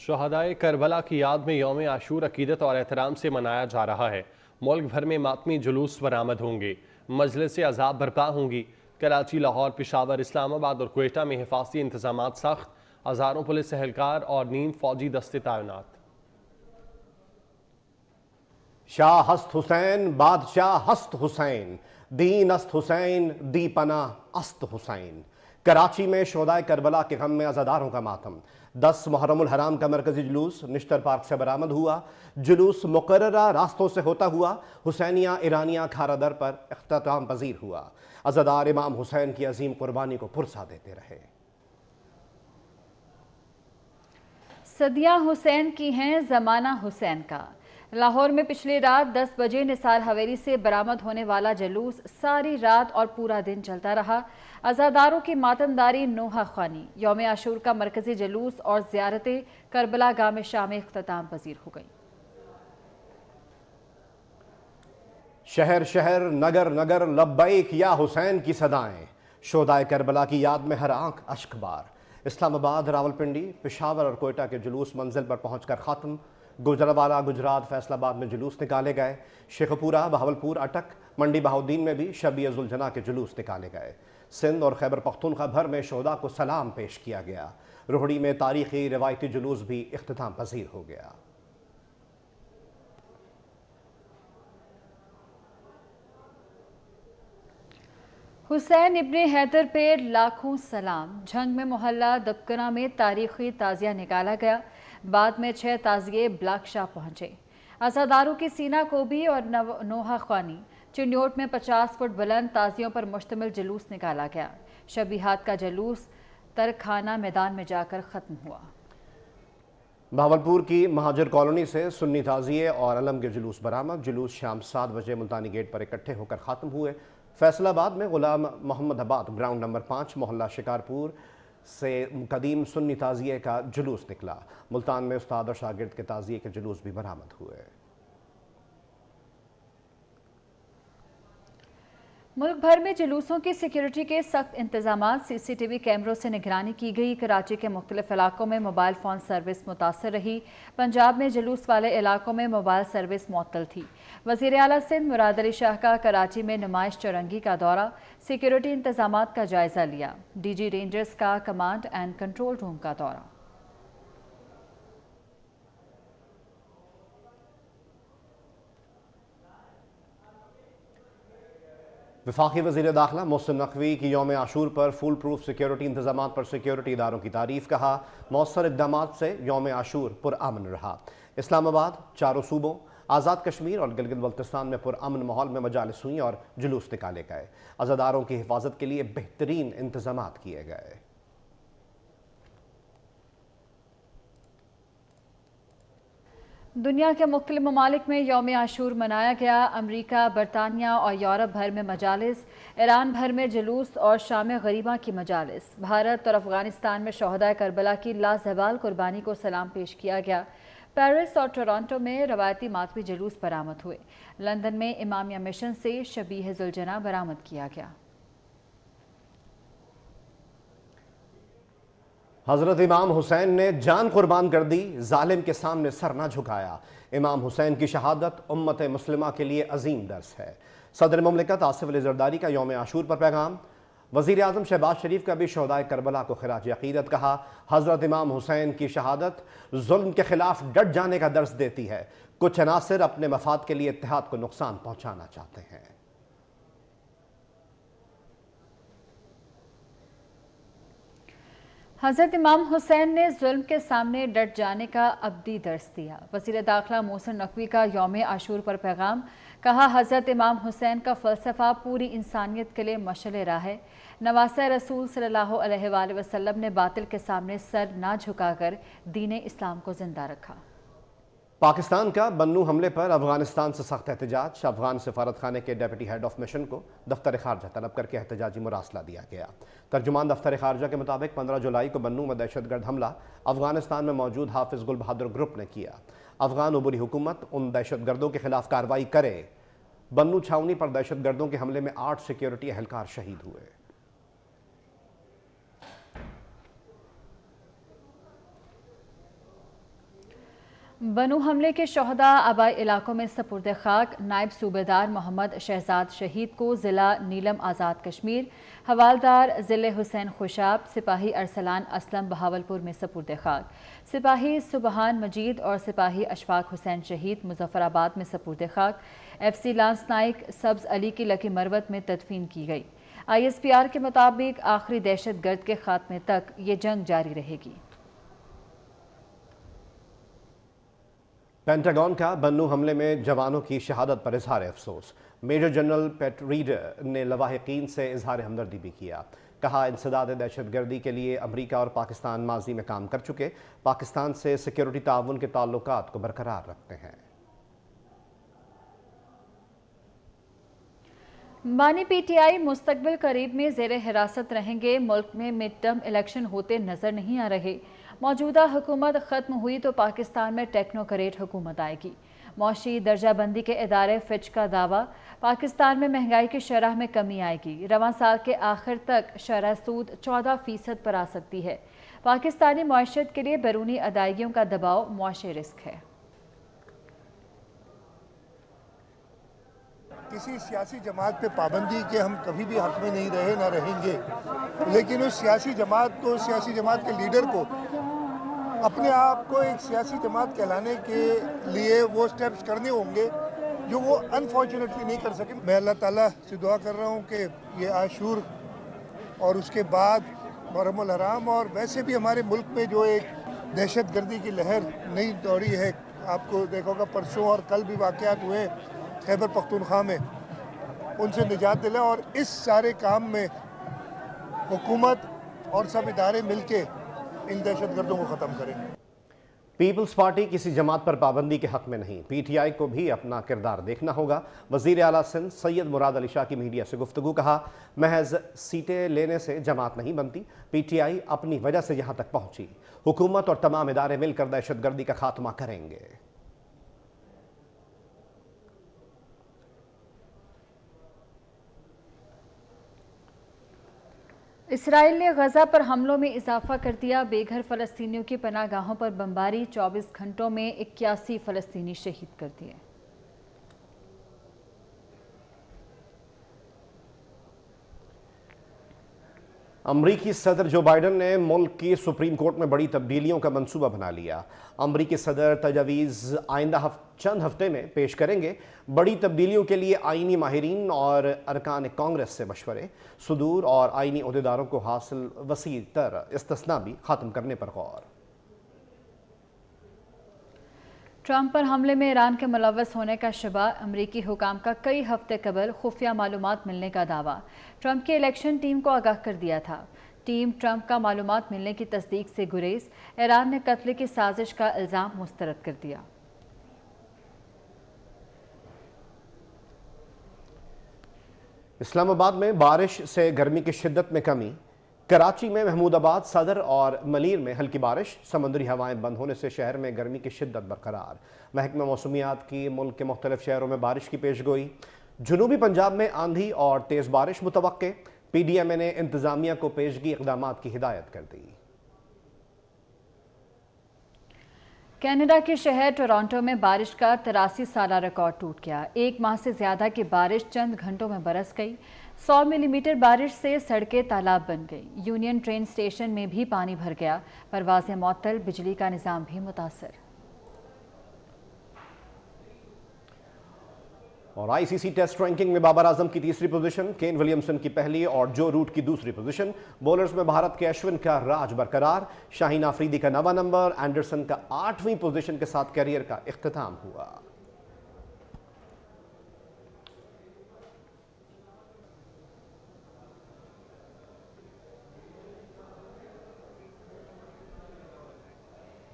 शहदाए Karbala की याद में यौम आशूर अकीदत और एहतराम से मनाया जा रहा है। मुल्क भर में मातमी जुलूस बरामद होंगे, मजलिस अज़ाब बरपा होंगी। कराची, लाहौर, पेशावर, इस्लामाबाद और क्वेटा में हिफाजती इंतजाम सख्त, हज़ारों पुलिस एहलकार और नीम फौजी दस्ते तैनात। शाह हस्त हुसैन, बादशाह हस्त हुसैन, दीन अस्त हुसैन, दीपना अस्त हुसैन। कराची में शोहदाए करबला के गम में अज़ादारों का मातम। 10 मुहर्रमुल हराम का मरकजी जुलूस निश्तर पार्क से बरामद हुआ। जुलूस मुकर्ररा रास्तों से होता हुआ हुसैनिया ईरानिया खारा दर पर इख्तिताम पजीर हुआ। अज़ादार इमाम हुसैन की अजीम कुर्बानी को पुरसा देते रहे। सदियां हुसैन की हैं, ज़माना हुसैन का। लाहौर में पिछली रात 10 बजे निसार हवेली से बरामद होने वाला जुलूस सारी रात और पूरा दिन चलता रहा। अज़ादारों की मातमदारी नोहा ख्वानी, यौम आशूर का मरकजी जुलूस और ज़ियारत करबला गाह शाम इख्तिताम पजीर हो गई। शहर शहर, नगर नगर, लब्बैक या हुसैन की सदाएं। शोहदाए करबला की याद में हर आंख अश्कबार। इस्लामाबाद, रावलपिंडी, पेशावर और कोयटा के जुलूस मंजिल पर पहुंचकर ख़त्म। गुजरावाला, गुजरात, फैसलाबाद में जुलूस निकाले गए। शेखपुरा, बहावलपुर, अटक, मंडी बहाउद्दीन में भी शब-ए-ज़ुलजना के जुलूस निकाले गए। सिंध और खैबर पख्तूनख्वा भर में शोहदा को सलाम पेश किया गया। रोहड़ी में तारीखी रिवायती जुलूस भी इख्तिताम पजीर हो गया। हुसैन इब्ने हैदर पे लाखों सलाम। झंग में मोहल्ला दबकना में तारीखी ताजिया निकाला गया। बाद में 6 ताजिए ब्लॉक शाह पहुंचे। अज़ादारों की सीना कोबी और नोहा ख्वानी। चिन्योट में 50 फुट बुलंद ताजियों पर मुश्तमिल जुलूस निकाला गया। शबीहात का जुलूस तरखाना मैदान में जाकर ख़त्म हुआ। भावलपुर की महाजर कॉलोनी से सुन्नी ताजिए और अलम के जुलूस बरामद। जुलूस शाम 7 बजे मुल्तानी गेट पर इकट्ठे होकर ख़त्म हुए। फैसलाबाद में गुलाम मोहम्मद आबाद ग्राउंड नंबर 5 मोहल्ला शिकारपुर से कदीम सुन्नी ताजिए का जुलूस निकला। मुल्तान में उस्ताद और शागिर्द के ताजिए के जुलूस भी बरामद हुए। मुल्क भर में जुलूसों की सिक्योरिटी के सख्त इंतजाम। CCTV कैमरों से निगरानी की गई। कराची के मुख्तलिफ इलाकों में मोबाइल फ़ोन सर्विस मुतासर रही। पंजाब में जुलूस वाले इलाकों में मोबाइल सर्विस मुअत्तल थी। वज़ीर आला सिंध मुराद अली शाह का कराची में नुमाइश चौरंगी का दौरा, सिक्योरिटी इंतजाम का जायजा लिया। DG रेंजर्स का कमांड एंड कंट्रोल रूम का दौरा। वफाकी वज़ीर दाखिला मोहसिन नकवी की यौम आशूर पर फुल प्रूफ सिक्योरिटी इंतजाम पर सिक्योरिटी इदारों की तारीफ। कहा, मौसर इक़दाम से यौम आशूर पुरअमन रहा। इस्लामाबाद, चारों सूबों, आज़ाद कश्मीर और गिलगित बल्तिस्तान में पुरअमन माहौल में मजालिस हुई और जुलूस निकाले गए। अज़ादारों की हिफाजत के लिए बेहतरीन इंतजाम किए गए। दुनिया के मुख्तलिफ ममालिक में यौम आशूर मनाया गया। अमरीका, बरतानिया और यूरोप भर में मजालिस, ईरान भर में जुलूस और शाम गरीबा की मजालिस। भारत और अफगानिस्तान में शोहदाए करबला की लाजवाल कुर्बानी को सलाम पेश किया गया। पेरिस और टोरंटो में रवायती मातमी जुलूस बरामद हुए। लंदन में इमामिया मिशन से शबीह-ए-ज़ुलजना बरामद किया गया। हज़रत इमाम हुसैन ने जान कुर्बान कर दी, जालिम के सामने सर ना झुकाया। इमाम हुसैन की शहादत उम्मत मुस्लिमा के लिए अजीम दर्स है। सदर मुमलिकत आसिफ अली ज़रदारी का यौम आशूर पर पैगाम। वज़ीर आज़म शहबाज शरीफ का भी शोहदाए करबला को खिराज अक़ीदत। कहा, हज़रत इमाम हुसैन की शहादत जुल्म के खिलाफ डट जाने का दर्स देती है। कुछ अनासिर अपने मफाद के लिए इत्तेहाद को नुकसान पहुँचाना चाहते हैं। हज़रत इमाम हुसैन ने जुल्म के सामने डट जाने का अब्दी दर्स दिया। वज़ीर दाखिला मोहसिन नकवी का यौम आशूर पर पैगाम। कहा, हज़रत इमाम हुसैन का फ़लसफ़ा पूरी इंसानियत के लिए मशअल राह है। नवासे रसूल सल्लल्लाहु अलैहि वसल्लम ने बातिल के सामने सर ना झुकाकर दीन इस्लाम को जिंदा रखा। पाकिस्तान का बन्नू हमले पर अफगानिस्तान से सख्त एहतजाज। अफगान सफारत खाने के डेप्यूटी हेड ऑफ मिशन को दफ्तर खारजा तलब करके एहतजाजी मुरासला दिया गया। तर्जुमान दफ्तर खारजा के मुताबिक 15 जुलाई को बन्नू में दहशतगर्द हमला अफगानिस्तान में मौजूद हाफिज गुल बहादुर ग्रुप ने किया। अफगान उबूरी हुकूमत उन दहशतगर्दों के खिलाफ कार्रवाई करे। बन्नू छावनी पर दहशतगर्दों के हमले में 8 सिक्योरिटी एहलकार शहीद हुए। बनू हमले के शहदा आबाई इलाकों में सपुर्द खाक। नायब सूबेदार मोहम्मद शहजाद शहीद को ज़िला नीलम आज़ाद कश्मीर, हवालदार ज़िले हुसैन खुशाब, सिपाही अरसलान असलम बहावलपुर में सपुर्द खाक। सिपाही सुबहान मजीद और सिपाही अशफाक हुसैन शहीद मुजफ्फराबाद में सपुर्द खाक। FC लांस नाइक सब्ज अली की लकी मरवत में तदफीन की गई। ISPR के मुताबिक आखिरी दहशत गर्द के खात्मे तक ये जंग जारी रहेगी। पेंटागन का बन्नू हमले में जवानों की शहादत पर इजहार अफसोस। मेजर जनरल पेट रीडर ने लवाहिकीन से इजहार हमदर्दी भी किया। कहा, इंसदाद दहशतगर्दी के लिए अमरीका और पाकिस्तान माजी में काम कर चुके, पाकिस्तान से सिक्योरिटी ताउन के ताल्लुकात को बरकरार रखते हैं। बानी PTI मुस्तकबिल करीब में ज़ेर हिरासत रहेंगे। मुल्क में मिड टर्म इलेक्शन होते नजर नहीं आ रहे। मौजूदा हुकूमत ख़त्म हुई तो पाकिस्तान में टेक्नोक्रेट हुकूमत आएगी। मौशी दर्जाबंदी के इदारे फिच का दावा, पाकिस्तान में महंगाई की शरह में कमी आएगी। रवां साल के आखिर तक शरह सूद 14% पर आ सकती है। पाकिस्तानी मईशत के लिए बैरूनी अदायगियों का दबाव मुआशी रिस्क है। किसी सियासी जमात पे पाबंदी के हम कभी भी हक में नहीं रहे, ना रहेंगे, लेकिन उस सियासी जमात को, सियासी जमात के लीडर को अपने आप को एक सियासी जमात कहलाने के लिए वो स्टेप्स करने होंगे जो वो अनफॉर्चुनेटली नहीं कर सके। मैं अल्लाह ताला से दुआ कर रहा हूँ कि ये आशूर और उसके बाद मुहर्रम हराम और वैसे भी हमारे मुल्क में जो एक दहशत गर्दी की लहर नई दौड़ी है, आपको देखा होगा परसों और कल भी वाक़यात हुए खैबर पख्तूनख्वा में, उनसे निजात दिला और इस सारे काम में हुकूमत और सब इदारे मिलके इन दहशतगर्दों को ख़त्म करें। पीपल्स पार्टी किसी जमात पर पाबंदी के हक में नहीं, PTI को भी अपना किरदार देखना होगा। वज़ीर आला सिंध सैयद मुराद अली शाह की मीडिया से गुफ्तगू। कहा, महज सीटें लेने से जमात नहीं बनती, PTI अपनी वजह से यहाँ तक पहुँची। हुकूमत और तमाम इदारे मिलकर दहशतगर्दी का खात्मा करेंगे। इसराइल ने गजा पर हमलों में इजाफा कर दिया। बेघर फ़लस्तीनियों की पनाहगाहों पर बमबारी, 24 घंटों में 81 फ़लस्तीनी शहीद कर दिए। अमरीकी सदर जो बाइडन ने मुल्क की सुप्रीम कोर्ट में बड़ी तब्दीलियों का मंसूबा बना लिया। अमरीकी सदर तजावीज़ आइंदा चंद हफ्ते में पेश करेंगे। बड़ी तब्दीलियों के लिए आइनी माहिरीन और अरकान कांग्रेस से मशवरे, सुदूर और आइनी अहदेदारों को हासिल वसी तर इस्तिस्ना भी ख़त्म करने पर गौर। ट्रंप पर हमले में ईरान के मुलव्वस होने का शुबा, अमरीकी हुकाम का कई हफ्ते कबल खुफिया मालूमात मिलने का दावा। ट्रंप की इलेक्शन टीम को आगाह कर दिया था। टीम ट्रंप का मालूमात मिलने की तस्दीक से गुरेज। ईरान ने कत्ल की साजिश का इल्ज़ाम मुस्तरद कर दिया। इस्लामाबाद में बारिश से गर्मी की शिद्दत में कमी। कराची में महमूदाबाद, सदर और मलीर में हल्की बारिश। समुद्री हवाएं बंद होने से शहर में गर्मी की शिद्दत बरकरार। महकमा मौसमियात की मुल्क के मुख्तलिफ शहरों में बारिश की पेशगोई। जनूबी पंजाब में आंधी और तेज़ बारिश मुतवक्के। PDMA ने इंतजामिया को पेशगी इक़दामात की हिदायत कर दी। कनाडा के शहर टोरंटो में बारिश का 83 साला रिकॉर्ड टूट गया। एक माह से ज्यादा की बारिश चंद घंटों में बरस गई। 100 मिलीमीटर बारिश से सड़कें तालाब बन गई। यूनियन ट्रेन स्टेशन में भी पानी भर गया। परवाज़ें मुअत्तल, बिजली का निज़ाम भी मुतासर। और ICC टेस्ट रैंकिंग में बाबर आजम की तीसरी पोजीशन, केन विलियमसन की पहली और जो रूट की दूसरी पोजीशन। बॉलर्स में भारत के अश्विन का राज बरकरार। शाहीन आफरीदी का 9वां नंबर, एंडरसन का 8वीं पोजीशन के साथ कैरियर का इख्तिताम हुआ।